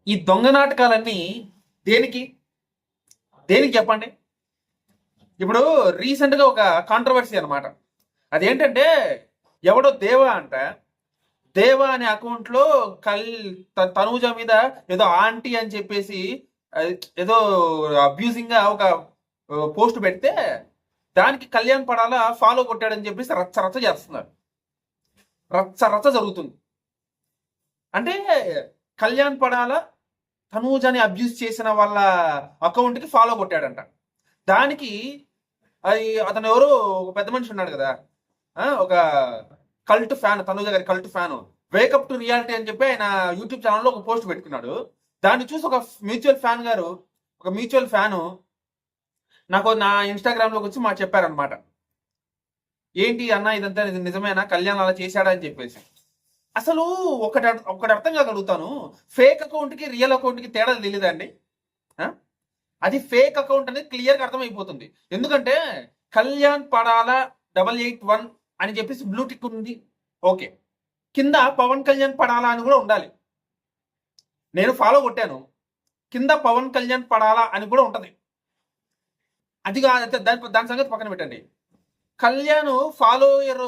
ఈ దొంగ నాటకాలన్నీ దేనికి దేనికి చెప్పండి. ఇప్పుడు రీసెంట్ గా ఒక కాంట్రవర్సీ అనమాట. అదేంటంటే ఎవడో దేవా అంట, దేవా అనే అకౌంట్ లో తనూజ మీద ఏదో ఆంటీ అని చెప్పేసి ఏదో అబ్యూజింగ్ గా ఒక పోస్ట్ పెడితే దానికి కళ్యాణ్ పడాల ఫాలో కొట్టాడని చెప్పేసి రచ్చ రచ్చ చేస్తున్నారు. రచ్చ రచ్చ జరుగుతుంది. అంటే కళ్యాణ్ పడాల తనూజని అబ్యూజ్ చేసిన వాళ్ళ అకౌంట్కి ఫాలో కొట్టాడంట. దానికి అది అతను ఎవరో ఒక పెద్ద మనిషి ఉన్నాడు కదా, ఒక కల్ట్ ఫ్యాన్, తనూజ గారి cult fan, wake up to reality అని చెప్పి ఆయన యూట్యూబ్ ఛానల్లో ఒక పోస్ట్ పెట్టుకున్నాడు. దాన్ని చూసి ఒక మ్యూచువల్ ఫ్యాను నాకు నా ఇన్స్టాగ్రామ్లోకి వచ్చి మాకు చెప్పారనమాట. ఏంటి అన్న ఇదంతా నిజమేనా, కళ్యాణ్ అలా చేశాడా అని చెప్పేసి. అసలు ఒకటి అర్థం కాగలుగుతాను, ఫేక్ అకౌంట్కి రియల్ అకౌంట్కి తేడా తెలియదండి. అది ఫేక్ అకౌంట్ అనేది క్లియర్గా అర్థమైపోతుంది. ఎందుకంటే కళ్యాణ్ పడాల 881 అని చెప్పేసి బ్లూ టిక్ ఉంది, ఓకే. కింద పవన్ కళ్యాణ్ పడాలా అని కూడా ఉండాలి. నేను ఫాలో కొట్టాను, కింద పవన్ కళ్యాణ్ పడాలా అని కూడా ఉంటుంది. అది కాదు, దాని సంగతి పక్కన పెట్టండి. కళ్యాణ్ ఫాలోయర్,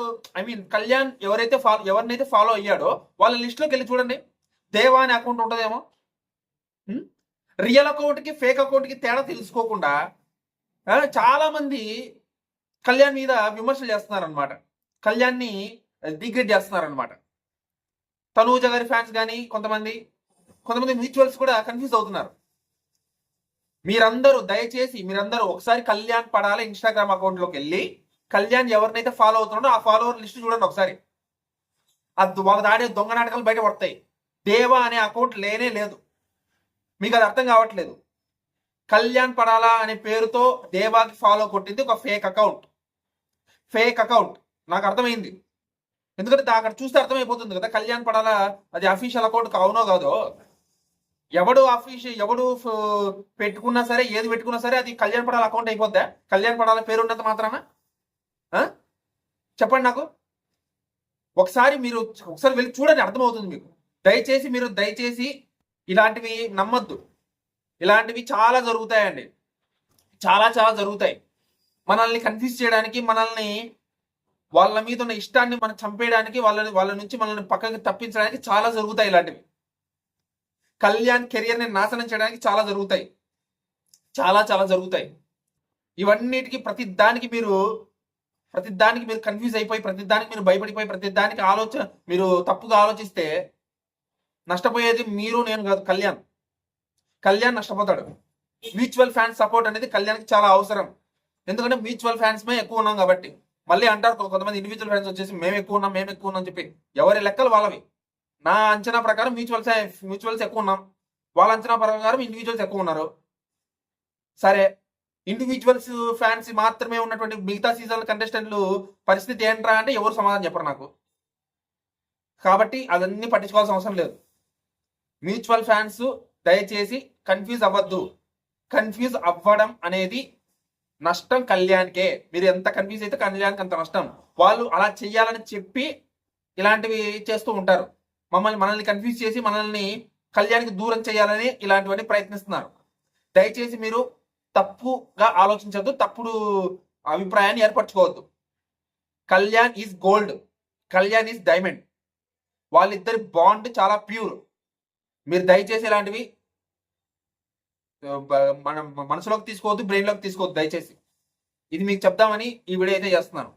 కళ్యాణ్ ఎవరినైతే ఫాలో అయ్యాడో వాళ్ళ లిస్ట్లోకి వెళ్ళి చూడండి, దేవా అనే అకౌంట్ ఉంటుందేమో. రియల్ అకౌంట్కి ఫేక్ అకౌంట్కి తేడా తెలుసుకోకుండా చాలా మంది కళ్యాణ్ మీద విమర్శలు చేస్తున్నారనమాట, కళ్యాణ్ని డిగ్రేడ్ చేస్తున్నారనమాట. తనూజ గారి ఫ్యాన్స్ కానీ కొంతమంది మ్యూచువల్స్ కూడా కన్ఫ్యూజ్ అవుతున్నారు. దయచేసి మీరందరూ ఒకసారి కళ్యాణ్ పడాల ఇన్స్టాగ్రామ్ అకౌంట్లోకి వెళ్ళి కళ్యాణ్ ఎవరినైతే ఫాలో అవుతున్నాడో ఆ ఫాలోవర్ లిస్ట్ చూడండి ఒకసారి. వాళ్ళ ఆడే దొంగ నాటకాలు బయట పడతాయి. దేవా అనే అకౌంట్ లేనే లేదు. మీకు అది అర్థం కావట్లేదు. కళ్యాణ్ పడాలా అనే పేరుతో దేవాకి ఫాలో కొట్టింది ఒక ఫేక్ అకౌంట్. నాకు అర్థమైంది. ఎందుకంటే అక్కడ చూస్తే అర్థమైపోతుంది కదా, కళ్యాణ్ పడాలా అది అఫీషియల్ అకౌంట్ అవునో కాదో. ఎవడు పెట్టుకున్నా సరే, ఏది పెట్టుకున్నా సరే అది కళ్యాణ్ పడాల అకౌంట్ అయిపోద్దా? కళ్యాణ్ పడాల పేరు ఉన్నంత మాత్రాన? చెప్పండి నాకు. ఒకసారి వెళ్ళి చూడండి, అర్థమవుతుంది మీకు. దయచేసి ఇలాంటివి నమ్మద్దు. ఇలాంటివి చాలా జరుగుతాయండి, చాలా జరుగుతాయి. మనల్ని కన్ఫ్యూజ్ చేయడానికి, మనల్ని వాళ్ళ మీద ఉన్న ఇష్టాన్ని మనం చంపేయడానికి, వాళ్ళ నుంచి మనల్ని పక్కకి తప్పించడానికి చాలా జరుగుతాయి. ఇలాంటివి కళ్యాణ్ కెరియర్ని నాశనం చేయడానికి చాలా జరుగుతాయి, చాలా జరుగుతాయి. ఇవన్నిటికీ ప్రతిదానికి మీరు కన్ఫ్యూజ్ అయిపోయి, ప్రతిదానికి మీరు భయపడిపోయి, ప్రతిదానికి మీరు తప్పుగా ఆలోచిస్తే నష్టపోయేది మీరు, నేను కాదు, కళ్యాణ్ నష్టపోతాడు. మ్యూచువల్ ఫ్యాన్స్ సపోర్ట్ అనేది కళ్యాణ్కి చాలా అవసరం. ఎందుకంటే మ్యూచువల్ ఫ్యాన్స్ మే ఎక్కువ ఉన్నాం కాబట్టి. మళ్ళీ అంటారు కొంతమంది ఇండివిజువల్ ఫ్యాన్స్ వచ్చేసి మేము ఎక్కువ ఉన్నాం అని చెప్పి. ఎవరి లెక్కలు వాళ్ళవి. నా అంచనా ప్రకారం మ్యూచువల్స్ ఎక్కువ ఉన్నాం, వాళ్ళ అంచనా ప్రకారం ఇండివిజువల్స్ ఎక్కువ ఉన్నారు. సరే, ఇండివిజువల్స్ ఫ్యాన్స్ మాత్రమే ఉన్నటువంటి మిగతా సీజన్ కంటెస్టెంట్లు పరిస్థితి ఏంట్రా అంటే ఎవరు సమాధానం చెప్పరు నాకు. కాబట్టి అదన్నీ పట్టించుకోవాల్సిన అవసరం లేదు. మ్యూచువల్ ఫ్యాన్స్ దయచేసి కన్ఫ్యూజ్ అవ్వద్దు. కన్ఫ్యూజ్ అవ్వడం అనేది నష్టం కళ్యాణ్కే. మీరు ఎంత కన్ఫ్యూజ్ అయితే కళ్యాణ్కి అంత నష్టం. వాళ్ళు అలా చెయ్యాలని చెప్పి ఇలాంటివి చేస్తూ ఉంటారు. మనల్ని కన్ఫ్యూజ్ చేసి మనల్ని కళ్యాణ్కి దూరం చేయాలని ఇలాంటివన్నీ ప్రయత్నిస్తున్నారు. దయచేసి మీరు తప్పుగా ఆలోచించద్దు, తప్పుడు అభిప్రాయాన్ని ఏర్పరచుకోవద్దు. Kalyan is gold, Kalyan is diamond. వాళ్ళిద్దరి బాండ్ చాలా ప్యూర్. మీరు దయచేసి ఇలాంటివి మన మనసులోకి తీసుకోవద్దు, బ్రెయిన్లోకి తీసుకోవద్దు దయచేసి. ఇది మీకు చెప్దామని ఈ వీడియో అయితే చేస్తున్నాను.